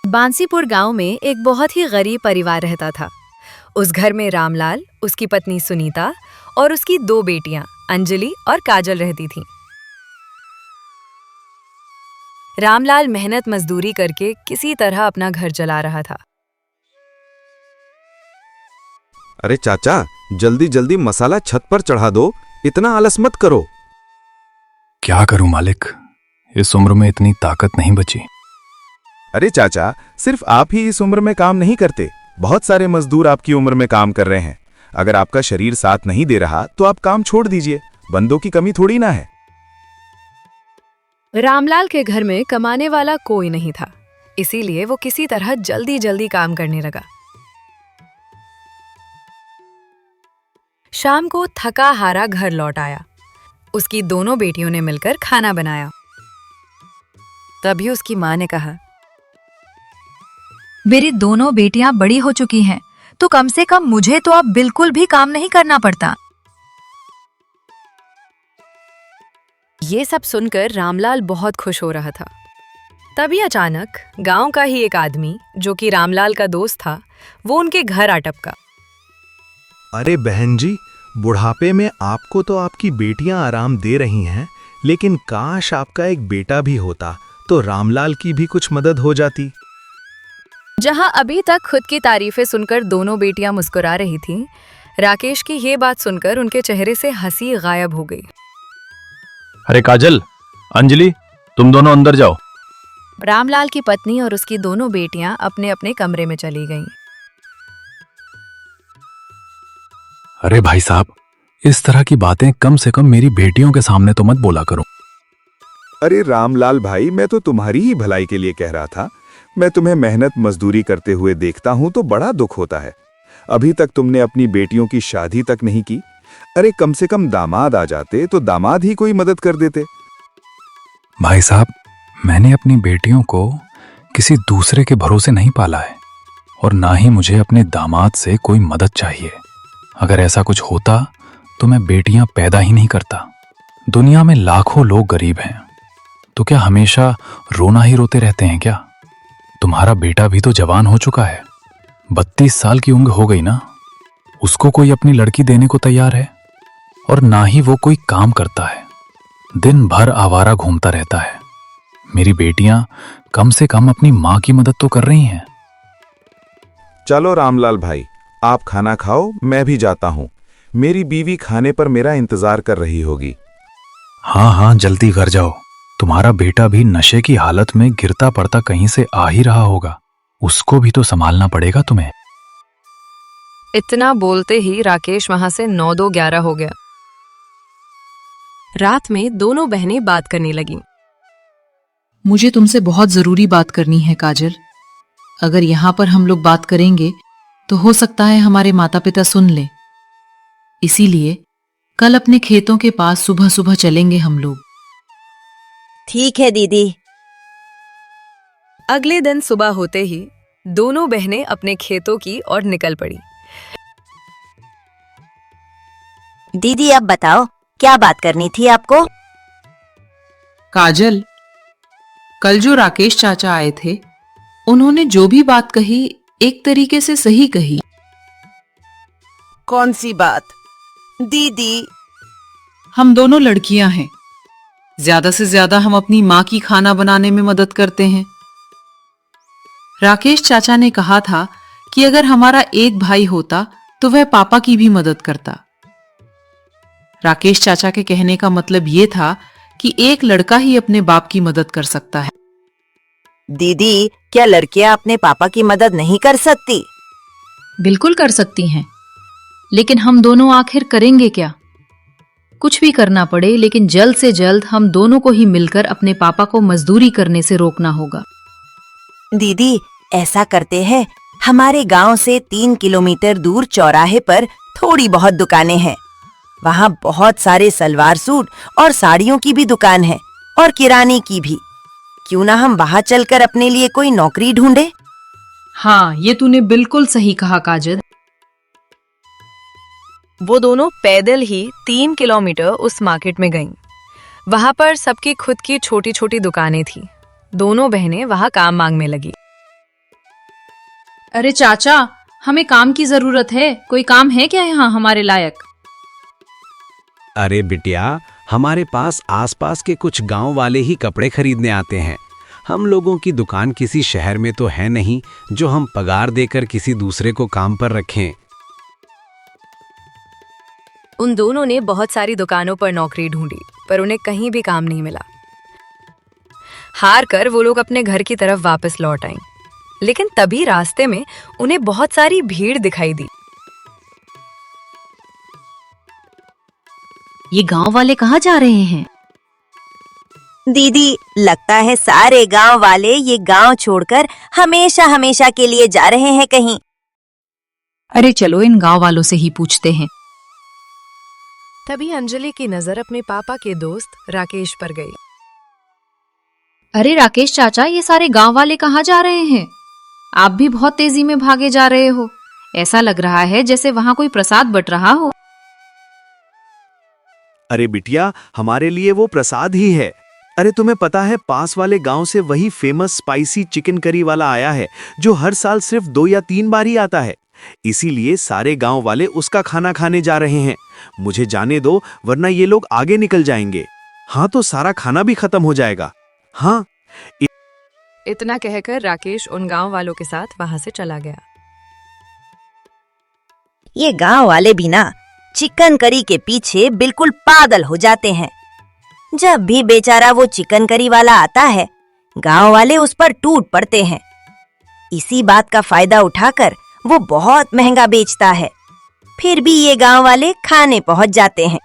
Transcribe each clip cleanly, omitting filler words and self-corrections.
बांसीपुर गांव में एक बहुत ही गरीब परिवार रहता था। उस घर में रामलाल, उसकी पत्नी सुनीता और उसकी दो बेटियां अंजलि और काजल रहती थीं। रामलाल मेहनत मजदूरी करके किसी तरह अपना घर चला रहा था। अरे चाचा, जल्दी जल्दी मसाला छत पर चढ़ा दो, इतना आलस मत करो। क्या करूं मालिक, इस उम्र में इतनी ताकत नहीं बची। अरे चाचा, सिर्फ आप ही इस उम्र में काम नहीं करते, बहुत सारे मजदूर आपकी उम्र में काम कर रहे हैं। अगर आपका शरीर साथ नहीं दे रहा तो आप काम छोड़ दीजिए, बंदों की कमी थोड़ी ना है। रामलाल के घर में कमाने वाला कोई नहीं था, इसीलिए वो किसी तरह जल्दी जल्दी काम करने लगा। शाम को थका हारा घर लौट आया। उसकी दोनों बेटियों ने मिलकर खाना बनाया। तभी उसकी माँ ने कहा, मेरी दोनों बेटियां बड़ी हो चुकी हैं, तो कम से कम मुझे तो अब बिल्कुल भी काम नहीं करना पड़ता। ये सब सुनकर रामलाल बहुत खुश हो रहा था। तभी अचानक गांव का ही एक आदमी, जो कि रामलाल का दोस्त था, वो उनके घर आ टपका। अरे बहन जी, बुढ़ापे में आपको तो आपकी बेटियां आराम दे रही हैं, लेकिन काश आपका एक बेटा भी होता तो रामलाल की भी कुछ मदद हो जाती। जहां अभी तक खुद की तारीफें सुनकर दोनों बेटियां मुस्कुरा रही थीं, राकेश की ये बात सुनकर उनके चेहरे से हंसी गायब हो गई। अरे काजल, अंजलि, तुम दोनों अंदर जाओ। रामलाल की पत्नी और उसकी दोनों बेटियां अपने अपने कमरे में चली गईं। अरे भाई साहब, इस तरह की बातें कम से कम मेरी बेटियों के सामने तो मत बोला करो। अरे रामलाल भाई, मैं तो तुम्हारी ही भलाई के लिए कह रहा था। मैं तुम्हें मेहनत मजदूरी करते हुए देखता हूं तो बड़ा दुख होता है। अभी तक तुमने अपनी बेटियों की शादी तक नहीं की। अरे कम से कम दामाद आ जाते तो दामाद ही कोई मदद कर देते। भाई साहब, मैंने अपनी बेटियों को किसी दूसरे के भरोसे नहीं पाला है, और ना ही मुझे अपने दामाद से कोई मदद चाहिए। अगर ऐसा कुछ होता तो मैं बेटियां पैदा ही नहीं करता। दुनिया में लाखों लोग गरीब हैं, तो क्या हमेशा रोना ही रोते रहते हैं क्या? तुम्हारा बेटा भी तो जवान हो चुका है, 32 साल की उम्र हो गई ना। उसको कोई अपनी लड़की देने को तैयार है, और ना ही वो कोई काम करता है, दिन भर आवारा घूमता रहता है। मेरी बेटियां कम से कम अपनी मां की मदद तो कर रही हैं। चलो रामलाल भाई, आप खाना खाओ, मैं भी जाता हूं। मेरी बीवी खाने पर मेरा इंतजार कर रही होगी। हाँ हाँ, जल्दी घर जाओ। तुम्हारा बेटा भी नशे की हालत में गिरता पड़ता कहीं से आ ही रहा होगा, उसको भी तो संभालना पड़ेगा तुम्हें। इतना बोलते ही राकेश वहां से 9-2-11 हो गया। रात में दोनों बहनें बात करने लगीं। मुझे तुमसे बहुत जरूरी बात करनी है काजल। अगर यहाँ पर हम लोग बात करेंगे तो हो सकता है हमारे माता पिता सुन लें। इसीलिए कल अपने खेतों के पास सुबह सुबह चलेंगे हम लोग। ठीक है दीदी। अगले दिन सुबह होते ही दोनों बहनें अपने खेतों की ओर निकल पड़ी। दीदी अब बताओ, क्या बात करनी थी आपको? काजल, कल जो राकेश चाचा आए थे, उन्होंने जो भी बात कही एक तरीके से सही कही। कौन सी बात दीदी? हम दोनों लड़कियां हैं, ज्यादा से ज्यादा हम अपनी माँ की खाना बनाने में मदद करते हैं। राकेश चाचा ने कहा था कि अगर हमारा एक भाई होता तो वह पापा की भी मदद करता। राकेश चाचा के कहने का मतलब ये था कि एक लड़का ही अपने बाप की मदद कर सकता है। दीदी, क्या लड़कियां अपने पापा की मदद नहीं कर सकती? बिल्कुल कर सकती हैं, लेकिन हम दोनों आखिर करेंगे क्या? कुछ भी करना पड़े, लेकिन जल्द से जल्द हम दोनों को ही मिलकर अपने पापा को मजदूरी करने से रोकना होगा। दीदी, ऐसा करते हैं, हमारे गांव से 3 किलोमीटर दूर चौराहे पर थोड़ी बहुत दुकानें हैं। वहाँ बहुत सारे सलवार सूट और साड़ियों की भी दुकान है, और किराने की भी। क्यों ना हम वहाँ चलकर अपने लिए कोई नौकरी ढूंढे? हाँ, ये तूने बिल्कुल सही कहा काजल। वो दोनों पैदल ही 3 किलोमीटर उस मार्केट में गईं। वहां पर सबकी खुद की छोटी छोटी दुकानें थीं। दोनों बहनें वहां काम मांगने लगी। अरे चाचा, हमें काम की जरूरत है, कोई काम है क्या यहाँ हमारे लायक? अरे बिटिया, हमारे पास आसपास के कुछ गांव वाले ही कपड़े खरीदने आते हैं। हम लोगों की दुकान किसी शहर में तो है नहीं जो हम पगार देकर किसी दूसरे को काम पर रखें। उन दोनों ने बहुत सारी दुकानों पर नौकरी ढूंढी, पर उन्हें कहीं भी काम नहीं मिला। हार कर वो लोग अपने घर की तरफ वापस लौट आईं। लेकिन तभी रास्ते में उन्हें बहुत सारी भीड़ दिखाई दी। ये गांव वाले कहाँ जा रहे हैं? दीदी, लगता है सारे गांव वाले ये गांव छोड़कर हमेशा हमेशा के लिए जा रहे हैं कहीं। अरे चलो इन गांव वालों से ही पूछते हैं। तभी अंजलि की नजर अपने पापा के दोस्त राकेश पर गई। अरे राकेश चाचा, ये सारे गांव वाले कहाँ जा रहे हैं? आप भी बहुत तेजी में भागे जा रहे हो। ऐसा लग रहा है जैसे वहां कोई प्रसाद बट रहा हो। अरे बिटिया, हमारे लिए वो प्रसाद ही है। अरे तुम्हें पता है, पास वाले गांव से वही फेमस स्पाइसी चिकन करी वाला आया है जो हर साल सिर्फ 2 या 3 बार ही आता है। इसीलिए सारे गांव वाले उसका खाना खाने जा रहे हैं। मुझे जाने दो, वरना ये लोग आगे निकल जाएंगे। हाँ, तो सारा खाना भी खत्म हो जाएगा। हाँ। इतना कहकर राकेश उन गांव वालों के साथ वहां से चला गया। ये गांव वाले भी ना चिकन करी के पीछे बिल्कुल पागल हो जाते हैं। जब भी बेचारा वो चिकन करी वाला आता है, गांव वाले उस पर टूट पड़ते हैं। इसी बात का फायदा उठाकर वो बहुत महंगा बेचता है। फिर भी ये गांव वाले खाने पहुंच जाते हैं।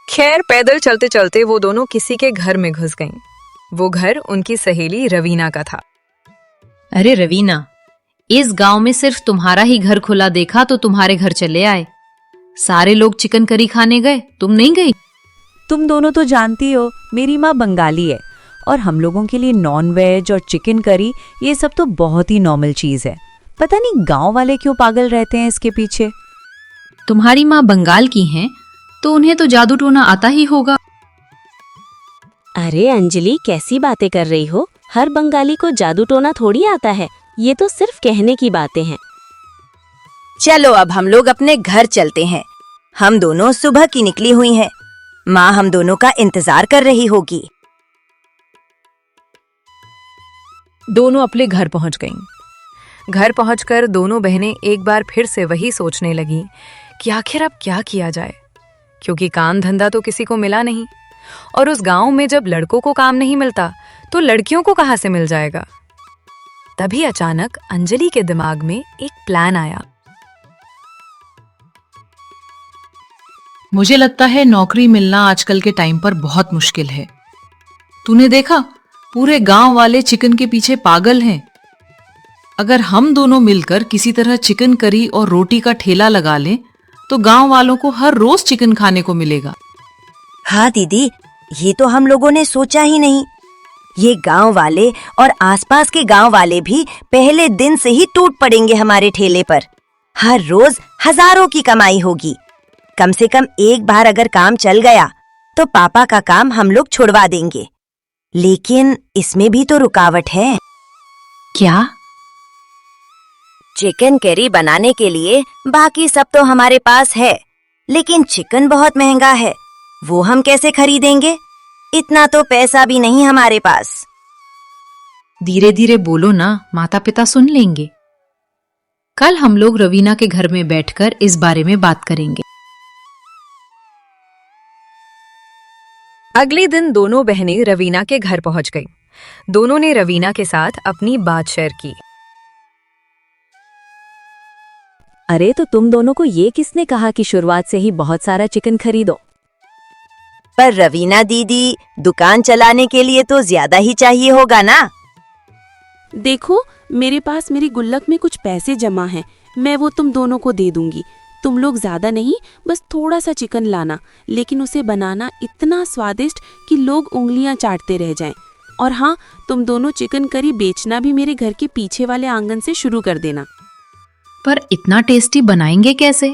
खैर, पैदल चलते चलते वो दोनों किसी के घर में घुस गईं। वो घर उनकी सहेली रवीना का था। अरे रवीना, इस गांव में सिर्फ तुम्हारा ही घर खुला देखा तो तुम्हारे घर चले आए। सारे लोग चिकन करी खाने गए, तुम नहीं गई? तुम दोनों तो जानती हो, मेरी माँ बंगाली है और हम लोगों के लिए नॉन वेज और चिकन करी ये सब तो बहुत ही नॉर्मल चीज है। पता नहीं गांव वाले क्यों पागल रहते हैं इसके पीछे। तुम्हारी माँ बंगाल की हैं, तो उन्हें तो जादू टोना आता ही होगा। अरे अंजलि, कैसी बातें कर रही हो? हर बंगाली को जादू टोना थोड़ी आता है। ये तो सिर्फ कहने की बातें हैं। चलो अब हम लोग अपने घर चलते हैं। हम दोनों सुबह की निकली हुई हैं। माँ हम दोनों का इंतजार कर रही होगी। दोनों अपने घर पहुंच गईं। घर पहुंचकर दोनों बहनें एक बार फिर से वही सोचने लगीं कि आखिर अब क्या किया जाए, क्योंकि काम धंधा तो किसी को मिला नहीं, और उस गांव में जब लड़कों को काम नहीं मिलता तो लड़कियों को कहां से मिल जाएगा। तभी अचानक अंजलि के दिमाग में एक प्लान आया। मुझे लगता है नौकरी मिलना आजकल के टाइम पर बहुत मुश्किल है। तूने देखा, पूरे गांव वाले चिकन के पीछे पागल हैं। अगर हम दोनों मिलकर किसी तरह चिकन करी और रोटी का ठेला लगा लें तो गांव वालों को हर रोज चिकन खाने को मिलेगा। हाँ दीदी, ये तो हम लोगों ने सोचा ही नहीं। ये गांव वाले और आसपास के गांव वाले भी पहले दिन से ही टूट पड़ेंगे हमारे ठेले पर। हर रोज हजारों की कमाई होगी। कम से कम एक बार अगर काम चल गया तो पापा का काम हम लोग छुड़वा देंगे। लेकिन इसमें भी तो रुकावट है। क्या? चिकन करी बनाने के लिए बाकी सब तो हमारे पास है, लेकिन चिकन बहुत महंगा है। वो हम कैसे खरीदेंगे? इतना तो पैसा भी नहीं हमारे पास। धीरे धीरे बोलो ना, माता पिता सुन लेंगे। कल हम लोग रवीना के घर में बैठकर इस बारे में बात करेंगे। अगले दिन दोनों बहनें रवीना के घर पहुंच गईं। दोनों ने रवीना के साथ अपनी बात शेयर की। अरे तो तुम दोनों को ये किसने कहा कि शुरुआत से ही बहुत सारा चिकन खरीदो? पर रवीना दीदी, दुकान चलाने के लिए तो ज्यादा ही चाहिए होगा ना। देखो, मेरे पास मेरी गुल्लक में कुछ पैसे जमा हैं। मैं वो तुम दोनों को दे दूंगी। तुम लोग ज्यादा नहीं, बस थोड़ा सा चिकन लाना, लेकिन उसे बनाना इतना स्वादिष्ट कि लोग उंगलियां चाटते रह जाएं। और हाँ, तुम दोनों चिकन करी बेचना भी मेरे घर के पीछे वाले आंगन से शुरू कर देना। पर इतना टेस्टी बनाएंगे कैसे?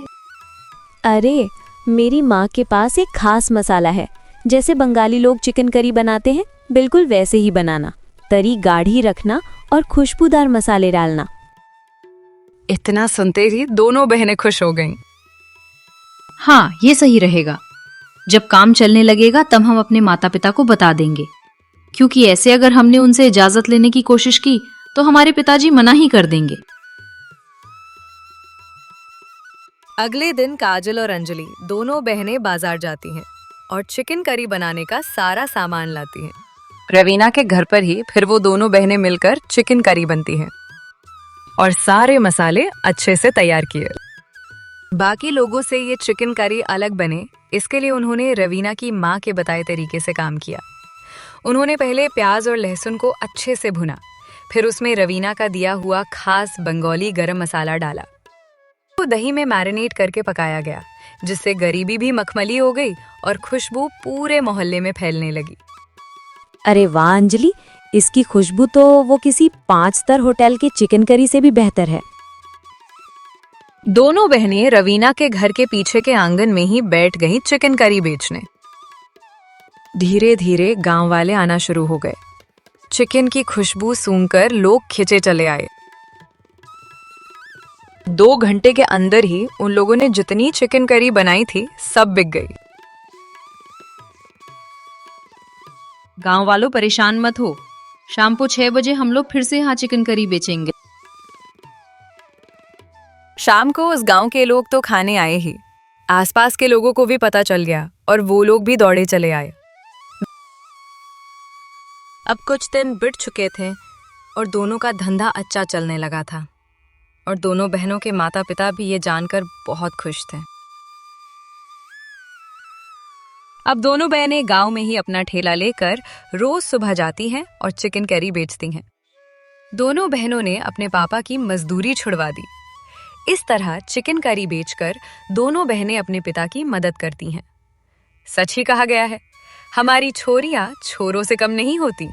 अरे, मेरी माँ के पास एक खास मसाला है जैसे बंगाली लोग चिकन करी बनाते हैं बिल्कुल वैसे ही बनाना। तरी गाढ़ी रखना और खुशबूदार मसाले डालना। इतना सुनते ही दोनों बहनें खुश हो गईं। हाँ, ये सही रहेगा। जब काम चलने लगेगा तब हम अपने माता पिता को बता देंगे, क्योंकि ऐसे अगर हमने उनसे इजाजत लेने की कोशिश की तो हमारे पिताजी मना ही कर देंगे। अगले दिन काजल और अंजलि दोनों बहनें बाजार जाती हैं और चिकन करी बनाने का सारा सामान लाती हैं। रवीना के घर पर ही फिर वो दोनों बहनें मिलकर चिकन करी बनती हैं और सारे मसाले अच्छे से तैयार किए। बाकी लोगों से ये चिकन करी अलग बने, इसके लिए उन्होंने रवीना की माँ के बताए तरीके से काम किया। उन्होंने पहले प्याज और लहसुन को अच्छे से भुना, फिर उसमें रवीना का दिया हुआ खास बंगाली गरम मसाला डाला। वो दही में मैरिनेट करके पकाया गया, जिससे गरीबी भी मखमली हो गई और खुशबू पूरे मोहल्ले में फैलने लगी। अरे वाह अंजलि, इसकी खुशबू तो वो किसी 5 स्टार होटल के चिकन करी से भी बेहतर है। दोनों बहनें रवीना के घर के पीछे के आंगन में ही बैठ गईं चिकन करी बेचने। धीरे धीरे गांव वाले आना शुरू हो गए। चिकन की खुशबू सूंघकर लोग खिंचे चले आए। 2 घंटे के अंदर ही उन लोगों ने जितनी चिकन करी बनाई थी सब बिक गई। गांव वालों परेशान मत हो, शाम को 6 बजे हम लोग फिर से यहाँ चिकन करी बेचेंगे। शाम को उस गांव के लोग तो खाने आए ही, आसपास के लोगों को भी पता चल गया और वो लोग भी दौड़े चले आए। अब कुछ दिन बीत चुके थे और दोनों का धंधा अच्छा चलने लगा था और दोनों बहनों के माता पिता भी ये जानकर बहुत खुश थे। अब दोनों बहनें गांव में ही अपना ठेला लेकर रोज सुबह जाती हैं और चिकन करी बेचती हैं। दोनों बहनों ने अपने पापा की मजदूरी छुड़वा दी। इस तरह चिकन करी बेचकर दोनों बहनें अपने पिता की मदद करती हैं। सच ही कहा गया है, हमारी छोरियां छोरों से कम नहीं होती।